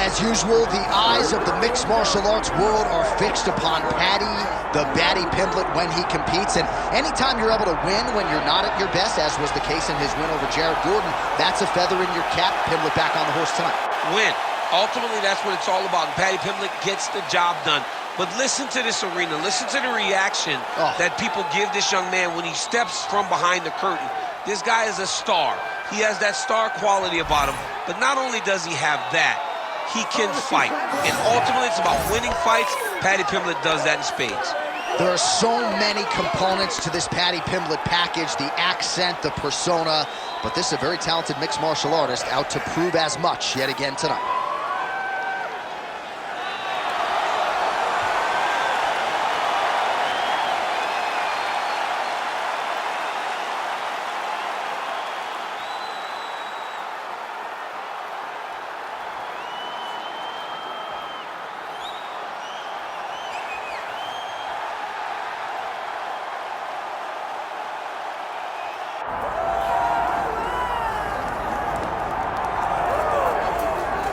As usual, the eyes of the mixed martial arts world are fixed upon Paddy Pimblett when he competes. And anytime you're able to win when you're not at your best, as was the case in his win over Jared Gordon, that's a feather in your cap. Pimblett back on the horse tonight. Win. Ultimately, that's what it's all about. And Paddy Pimblett gets the job done. But listen to this arena. Listen to the reaction that people give this young man when he steps from behind the curtain. This guy is a star. He has that star quality about him. But not only does he have that, he can fight. And ultimately, it's about winning fights. Paddy Pimblett does that in spades. There are so many components to this Paddy Pimblett package, the accent, the persona, but this is a very talented mixed martial artist out to prove as much yet again tonight.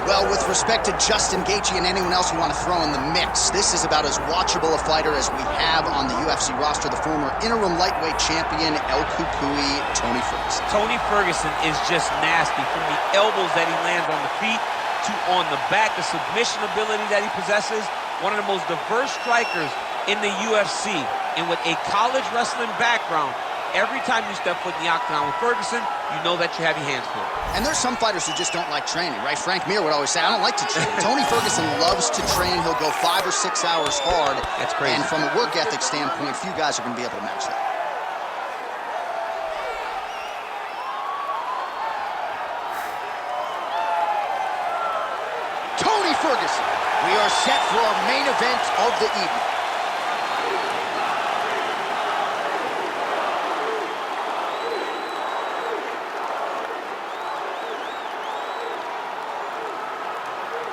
Well, with respect to Justin Gaethje and anyone else you want to throw in the mix, this is about as watchable a fighter as we have on the UFC roster, the former interim lightweight champion, El Cucuy, Tony Ferguson. Tony Ferguson is just nasty. From the elbows that he lands on the feet to on the back, the submission ability that he possesses, one of the most diverse strikers in the UFC. And with a college wrestling background, every time you step foot in the octagon with Ferguson, you know that you have your hands full. And there's some fighters who just don't like training, right? Frank Mir would always say, I don't like to train. Tony Ferguson loves to train. He'll go 5 or 6 hours hard. That's crazy. And from a work ethic standpoint, few guys are going to be able to match that. Tony Ferguson. We are set for our main event of the evening.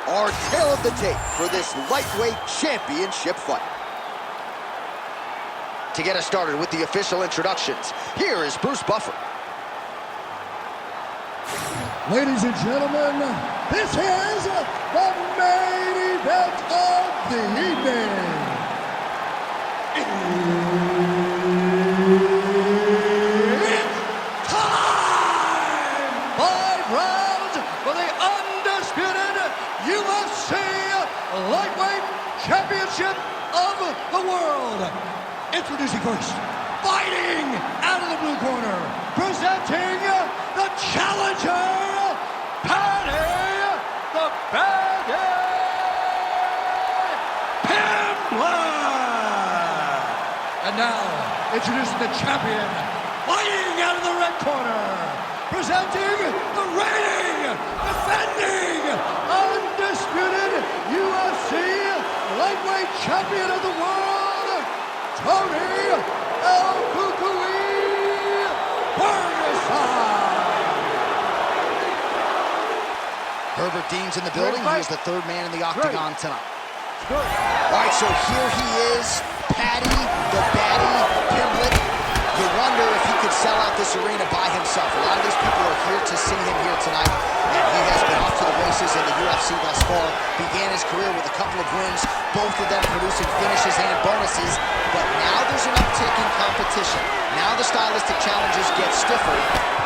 Our tail of the tape for this lightweight championship fight. To get us started with the official introductions, here is Bruce Buffer. Ladies and gentlemen, this is the main event of the evening. It's time! 5 rounds for the undisputed UFC Lightweight Championship of the World. Introducing first, fighting out of the blue corner, presenting the challenger, Paddy the Baddy Pimblett. And now, introducing the champion, fighting out of the red corner, presenting the reigning, defending, undisputed UFC lightweight champion of the world, Tony El Cucuy Ferguson. Herbert Dean's in the building. He is the third man in the octagon tonight. All right, so here he is, Paddy the Baddy Pimblett. You wonder if he could sell out this arena by himself. A lot of these people are here to see him here tonight, and he has been off to the races in the UFC thus far. Began his career with a couple of wins, both of them producing finishes and bonuses, but now there's an uptick in competition. Now the stylistic challenges get stiffer,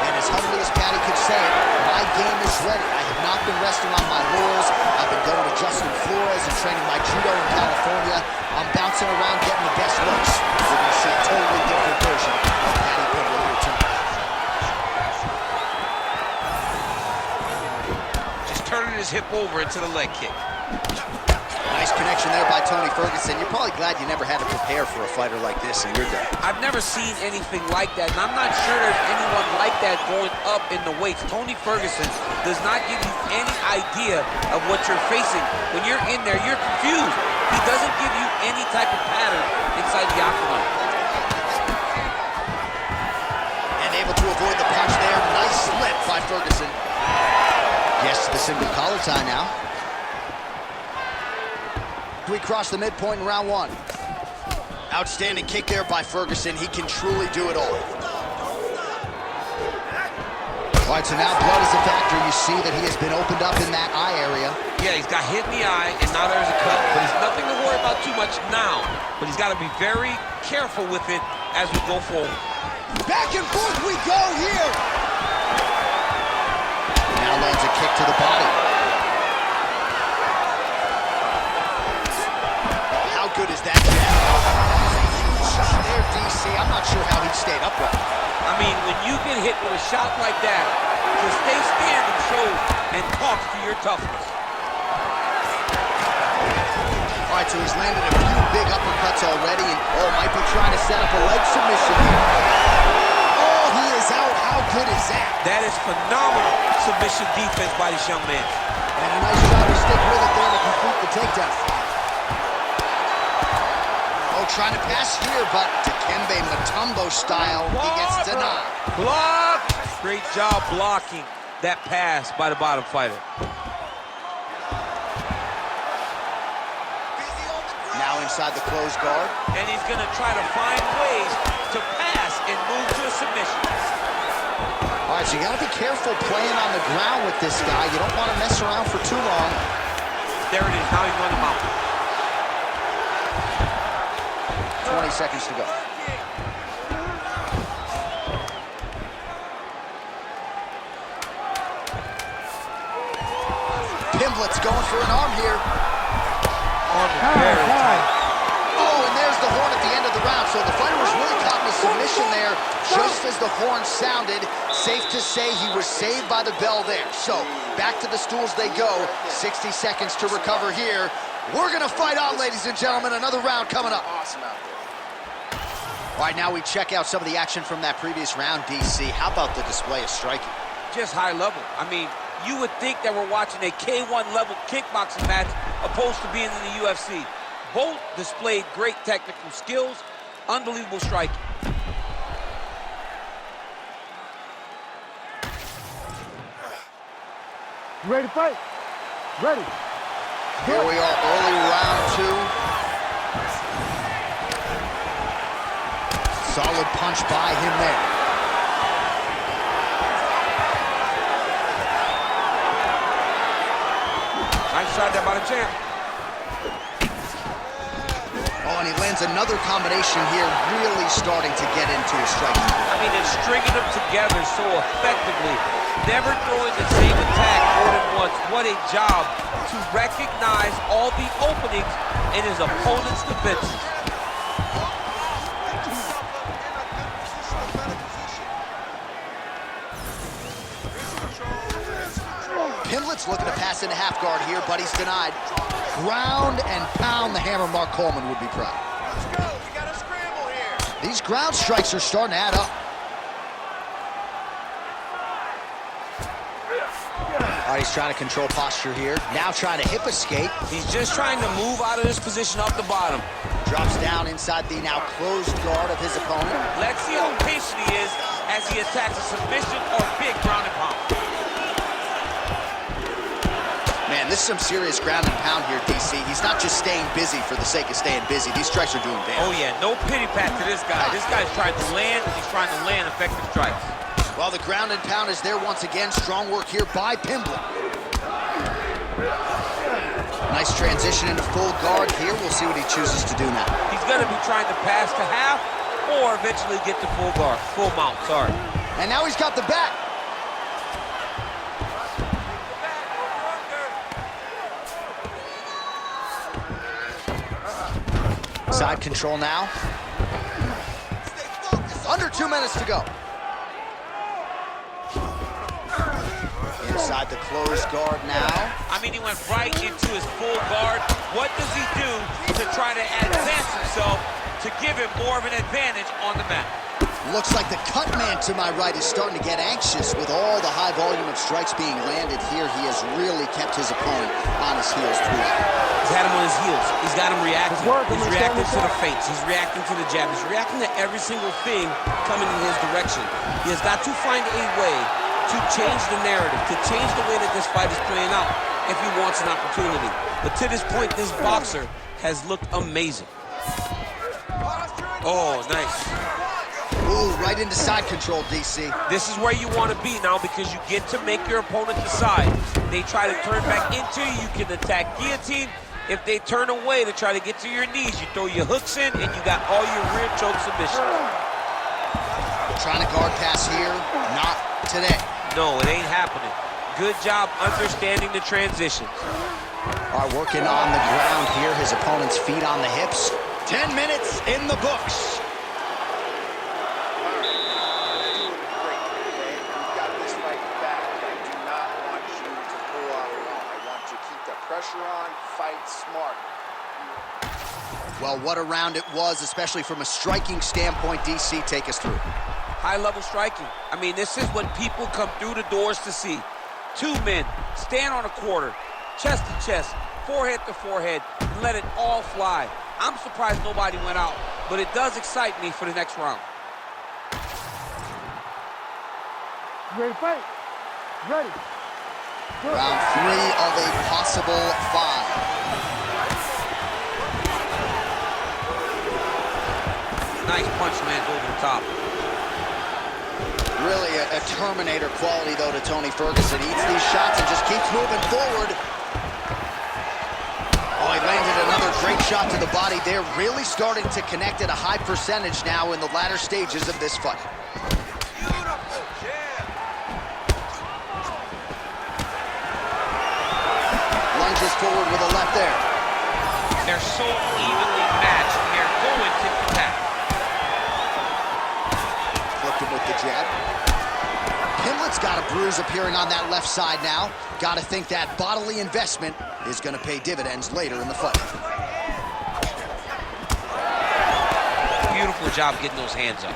and as humbly as Paddy could say it, my game is ready. I have not been resting on my laurels. I've been going to Justin Flores and training my judo in California. I'm bouncing around getting the best looks. We're going to see a totally different version of Paddy Pimblett here tonight. Just turning his hip over into the leg kick. Nice connection there by Tony Ferguson. You're probably glad you never had to prepare for a fighter like this in your day. I've never seen anything like that, and I'm not sure there's anyone like that going up in the weights. Tony Ferguson does not give you any idea of what you're facing. When you're in there, you're confused. He doesn't give you any type of pattern inside the octagon. And able to avoid the punch there. Nice slip by Ferguson. Yes, the single collar tie now. We cross the midpoint in round 1. Outstanding kick there by Ferguson. He can truly do it all. All right, so now blood is a factor. You see that he has been opened up in that eye area. Yeah, he's got hit in the eye, and now there's a cut. But it's nothing to worry about too much now. But he's got to be very careful with it as we go forward. Back and forth we go here. Now lands a kick to the body. How good is that jab? Huge shot there, DC. I'm not sure how he stayed upright. I mean, when you get hit with a shot like that, to stay standing shows and talks to your toughness. All right, so he's landed a few big uppercuts already, and might be trying to set up a leg submission here. Oh, he is out. How good is that? That is phenomenal submission defense by this young man. And a nice job to stick with it there to complete the takedown. Oh, trying to pass here, but Dikembe Mutombo style, he gets denied. Block! Great job blocking that pass by the bottom fighter. Now inside the closed guard. And he's going to try to find ways to pass and move to a submission. All right, so you got to be careful playing on the ground with this guy. You don't want to mess around for too long. There it is. Now he's run him out. 20 seconds to go. Pimblett's going for an arm here. Very tight. Oh, and there's the horn at the end of the round. So the fighter was really caught in a submission there just as the horn sounded. Safe to say he was saved by the bell there. So back to the stools they go. 60 seconds to recover here. We're going to fight on, ladies and gentlemen. Another round coming up. Awesome out there. All right, now we check out some of the action from that previous round, DC. How about the display of striking? Just high level. I mean, you would think that we're watching a K1 level kickboxing match opposed to being in the UFC. Both displayed great technical skills, unbelievable striking. You ready to fight? Ready. Here we are, early round two. Solid punch by him there. Nice shot there by the champ. Oh, and he lands another combination here, really starting to get into his striking. I mean, they're stringing them together so effectively. Never throwing the same attack more than once. What a job to recognize all the openings in his opponent's defenses. Pimblett's looking to pass into half guard here, but he's denied. Ground and pound, the hammer. Mark Coleman would be proud. Let's go. We got a scramble here. These ground strikes are starting to add up. All right, he's trying to control posture here. Now trying to hip escape. He's just trying to move out of this position off the bottom. Drops down inside the now closed guard of his opponent. Let's see how patient he is as he attacks a submission or big ground and pound. Man, this is some serious ground and pound here, DC. He's not just staying busy for the sake of staying busy. These strikes are doing damage. Oh, yeah, no pity pat to this guy. This guy's trying to land, and he's trying to land effective strikes. Well, the ground and pound is there once again. Strong work here by Pimblett. Nice transition into full guard here. We'll see what he chooses to do now. He's going to be trying to pass to half or eventually get to full guard, full mount, sorry. And now he's got the back. Side control now. Under 2 minutes to go. Inside the closed guard now. I mean, he went right into his full guard. What does he do to try to advance himself to give him more of an advantage on the mat? Looks like the cut man to my right is starting to get anxious with all the high volume of strikes being landed here. He has really kept his opponent on his heels throughout. He's had him on his heels. He's got him reacting. He's reacting to the feints. He's reacting to the jab. He's reacting to every single thing coming in his direction. He has got to find a way to change the narrative, to change the way that this fight is playing out if he wants an opportunity. But to this point, this boxer has looked amazing. Oh, nice. Ooh, right into side control, DC. This is where you want to be now because you get to make your opponent decide. They try to turn back into you, you can attack guillotine. If they turn away to try to get to your knees, you throw your hooks in and you got all your rear choke submissions. Trying to guard pass here, not today. No, it ain't happening. Good job understanding the transitions. All right, working on the ground here. His opponent's feet on the hips. 10 minutes in the books. Pressure on, fight smart. Well, what a round it was, especially from a striking standpoint. DC, take us through. High-level striking. I mean, this is what people come through the doors to see. Two men, stand on a quarter, chest to chest, forehead to forehead, and let it all fly. I'm surprised nobody went out, but it does excite me for the next round. Ready to fight? Ready. Round 3 of a possible 5. Nice punch lands over the top. Really a Terminator quality, though, to Tony Ferguson. Eats these shots and just keeps moving forward. Oh, he landed another great shot to the body. They're really starting to connect at a high percentage now in the latter stages of this fight. Lunges forward with a left there. They're so evenly matched, and they're going to attack. Flipped him with the jab. Pimblett's got a bruise appearing on that left side now. Got to think that bodily investment is going to pay dividends later in the fight. Beautiful job getting those hands up.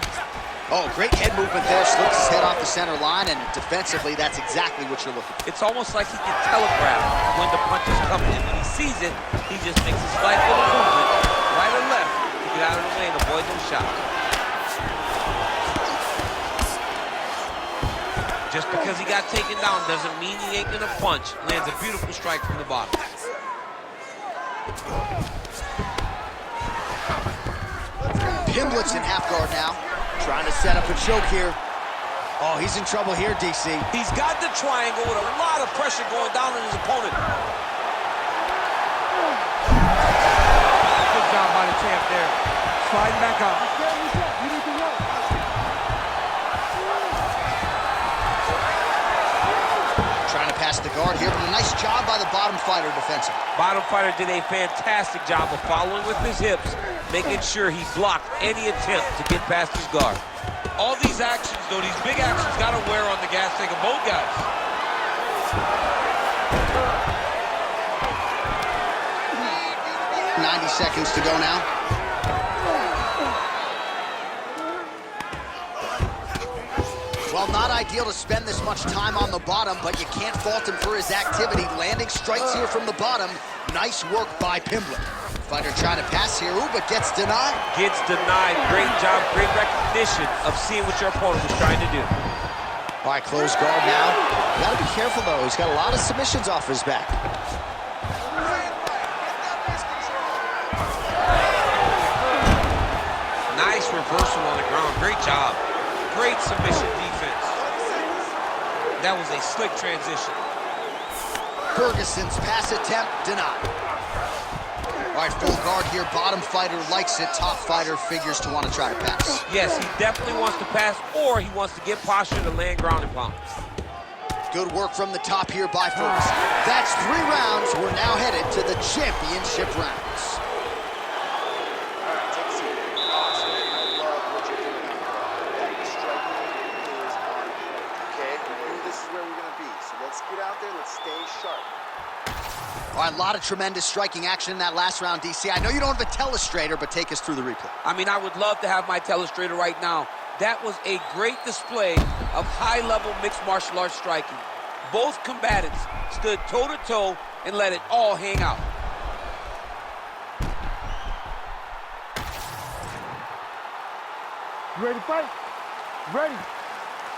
Oh, great head movement there. Slips his head off the center line, and defensively, that's exactly what you're looking for. It's almost like he can telegraph when the punch is coming in. When he sees it, he just makes a slight little movement, right or left, to get out of the way and avoid those shots. Just because he got taken down doesn't mean he ain't gonna punch. Lands a beautiful strike from the bottom. Pimblett's in half guard now. Trying to set up a choke here. Oh, he's in trouble here, DC. He's got the triangle with a lot of pressure going down on his opponent. Good job by the champ there. Sliding back up. You need to work. Trying to pass the guard here, but a nice job by the bottom fighter defensively. Bottom fighter did a fantastic job of following with his hips, making sure he blocked any attempt to get past his guard. All these actions, though, these big actions, got to wear on the gas tank of both guys. .90 seconds to go now. Well, not ideal to spend this much time on the bottom, but you can't fault him for his activity. Landing strikes here from the bottom. Nice work by Pimblett. Fighter trying to pass here, ooh, but gets denied. Gets denied. Great job, great recognition of seeing what your opponent was trying to do. All right, close guard now. Got to be careful, though. He's got a lot of submissions off his back. Nice reversal on the ground. Great job. Great submission defense. That was a slick transition. Ferguson's pass attempt denied. All right, full guard here. Bottom fighter likes it. Top fighter figures to want to try to pass. Yes, he definitely wants to pass, or he wants to get posture to land ground and pound. Good work from the top here by Ferguson. That's 3 rounds. We're now headed to the championship rounds. All right, take a seat. Awesome. I love what you're doing out there. That striking is on point, okay? We knew this is where we're going to be, so let's get out there. Let's stay sharp. All right, a lot of tremendous striking action in that last round, DC. I know you don't have a telestrator, but take us through the replay. I mean, I would love to have my telestrator right now. That was a great display of high-level mixed martial arts striking. Both combatants stood toe-to-toe and let it all hang out. You ready to fight? Ready.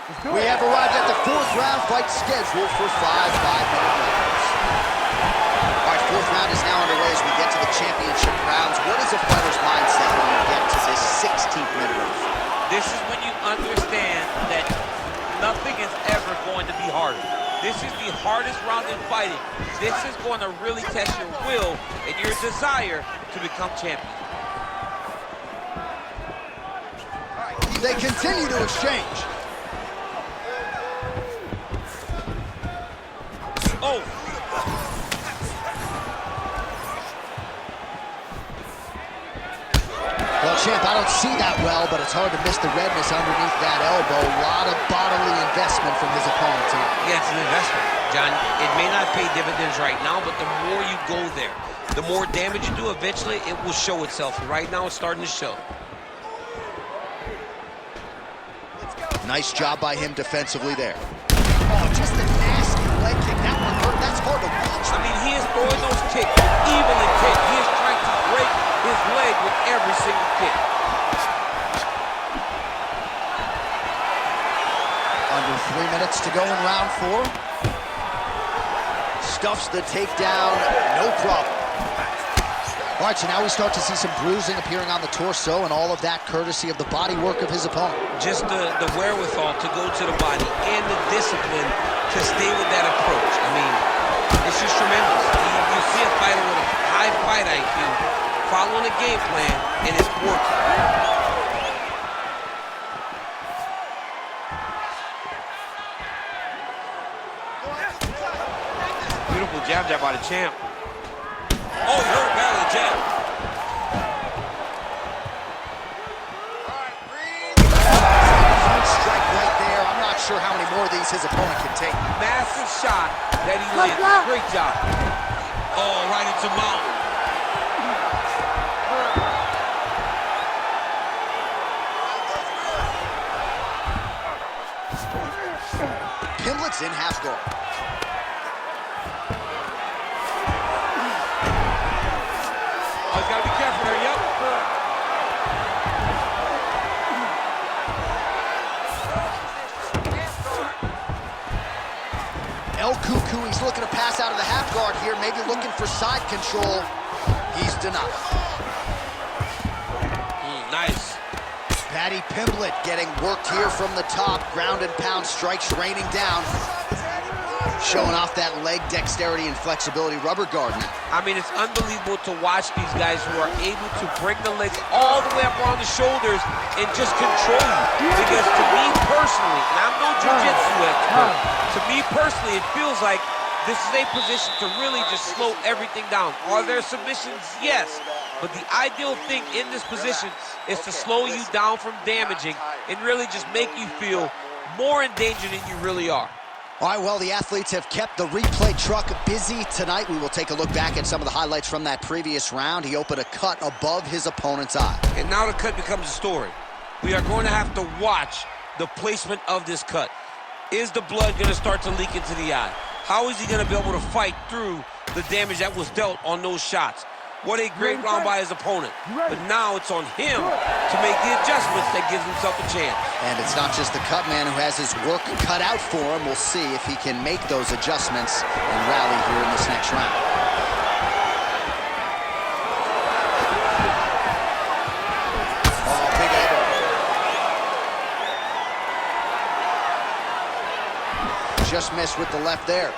Let's do it. We have arrived at the 4th round fight scheduled for 5 5-minute rounds. All right, 4th round is now underway as we get to the championship rounds. What is a fighter's mindset when you get to this 16th minute of the fight? This is when you This is the hardest round in fighting. This is going to really test your will and your desire to become champion. They continue to exchange. Oh! Well, champ, I don't see that well, but it's hard to miss the redness underneath that elbow. A lot of bodily investment from his opponent tonight. Yeah, it's an investment, John. It may not pay dividends right now, but the more you go there, the more damage you do, eventually it will show itself. Right now, it's starting to show. Nice job by him defensively there. Oh, just a nasty leg kick. That one hurt. That's hard to watch. I mean, he is throwing those kicks with evil intent. He is trying to break his leg with every single kick. Under 3 minutes to go in round 4. Stuffs the takedown, no problem. All right, so now we start to see some bruising appearing on the torso, and all of that courtesy of the body work of his opponent. Just the wherewithal to go to the body and the discipline to stay with that approach. I mean, it's just tremendous. You see a fighter with a high fight IQ following a game plan, and it's working. Beautiful jab by the champ. Oh, he hurt bad with the jab. Strike right there. I'm not sure how many more of these his opponent can take. Massive shot that he landed. Great job. Oh, right into mount. Pimblett's in half guard. Oh, he's got to be careful there. Yep. El Cuckoo, he's looking to pass out of the half guard here, maybe looking for side control. He's denied. Nice. Paddy Pimblett getting worked here from the top. Ground and pound strikes raining down. Showing off that leg dexterity and flexibility, rubber guard. I mean, it's unbelievable to watch these guys who are able to bring the legs all the way up around the shoulders and just control you. Because to me personally, and I'm no jiu-jitsu expert, to me personally, it feels like this is a position to really just slow everything down. Are there submissions? Yes. But the ideal thing in this position is to slow you down from damaging and really just make you feel more in danger than you really are. All right, well, the athletes have kept the replay truck busy tonight. We will take a look back at some of the highlights from that previous round. He opened a cut above his opponent's eye. And now the cut becomes a story. We are going to have to watch the placement of this cut. Is the blood going to start to leak into the eye? How is he going to be able to fight through the damage that was dealt on those shots? What a great round by his opponent. But now it's on him to make the adjustments that gives himself a chance. And it's not just the cut man who has his work cut out for him. We'll see if he can make those adjustments and rally here in this next round. Oh, big elbow. Just missed with the left there.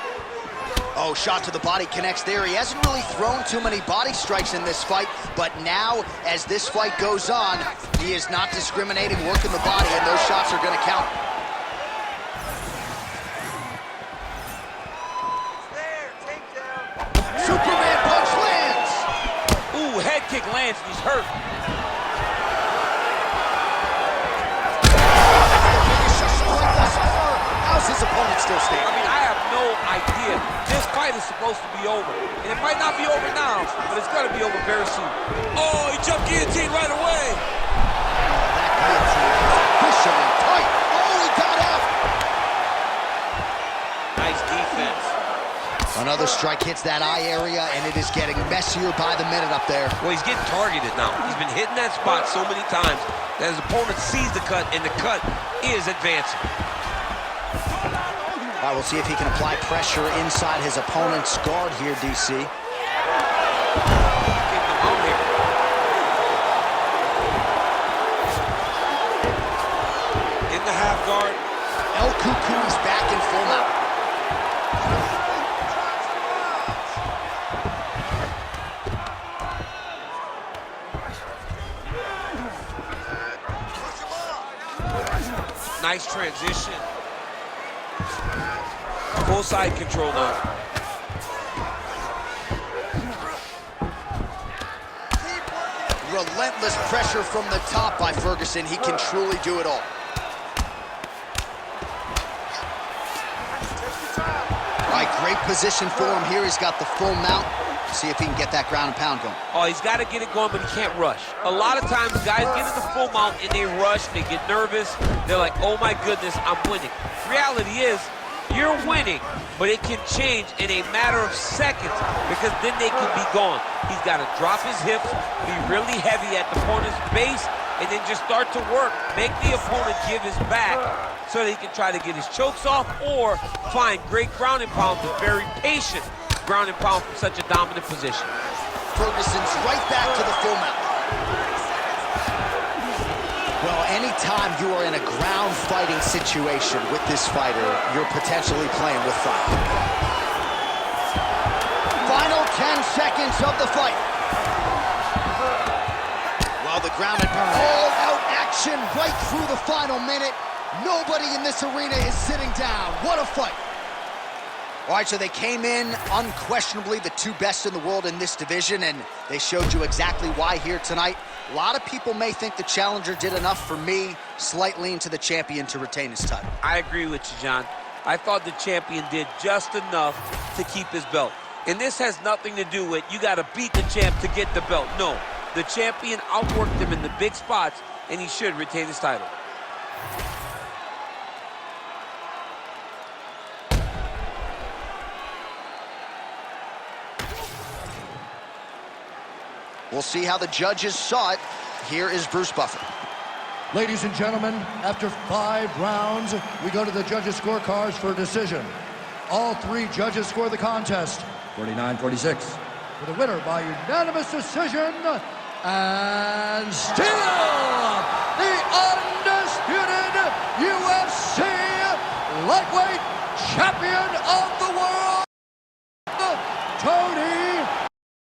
Oh, shot to the body connects there. He hasn't really thrown too many body strikes in this fight, but now, as this fight goes on, he is not discriminating, working the body, and those shots are going to count. Superman punch lands! Ooh, head kick lands, and he's hurt. How's his opponent still standing? I mean, I have no idea. This fight is supposed to be over. And it might not be over now, but it's going to be over very soon. Oh, he jumped guillotine right away. That guillotine is officially tight. Oh, he got out. Nice defense. Another strike hits that eye area, and it is getting messier by the minute up there. Well, he's getting targeted now. He's been hitting that spot so many times that his opponent sees the cut, and the cut is advancing. All right, we'll see if he can apply pressure inside his opponent's guard here, DC. Keep him out here. In the half guard. El Cuckoo is back in full mount. Nice transition. Full side control now. Relentless pressure from the top by Ferguson. He can truly do it all. All right, great position for him here. He's got the full mount. See if he can get that ground and pound going. Oh, he's got to get it going, but he can't rush. A lot of times, guys get in the full mount and they rush, they get nervous. They're like, oh my goodness, I'm winning. Reality is, you're winning, but it can change in a matter of seconds because then they can be gone. He's got to drop his hips, be really heavy at the opponent's base, and then just start to work. Make the opponent give his back so that he can try to get his chokes off or find great ground and pound, but very patient ground and pound from such a dominant position. Ferguson's right back to the full mount. Well, anytime you are in a ground fighting situation with this fighter, you're potentially playing with fire. Final 10 seconds of the fight. Well, the ground and pound. All-out action right through the final minute. Nobody in this arena is sitting down. What a fight. All right, so they came in unquestionably the two best in the world in this division, and they showed you exactly why here tonight. A lot of people may think the challenger did enough. For me, slight lean to the champion to retain his title. I agree with you, John. I thought the champion did just enough to keep his belt. And this has nothing to do with you got to beat the champ to get the belt. No, the champion outworked him in the big spots, and he should retain his title. We'll see how the judges saw it. Here is Bruce Buffer. Ladies and gentlemen, after 5 rounds, we go to the judges' scorecards for a decision. All 3 judges score the contest 49-46. For the winner by unanimous decision, and still the undisputed UFC lightweight champion of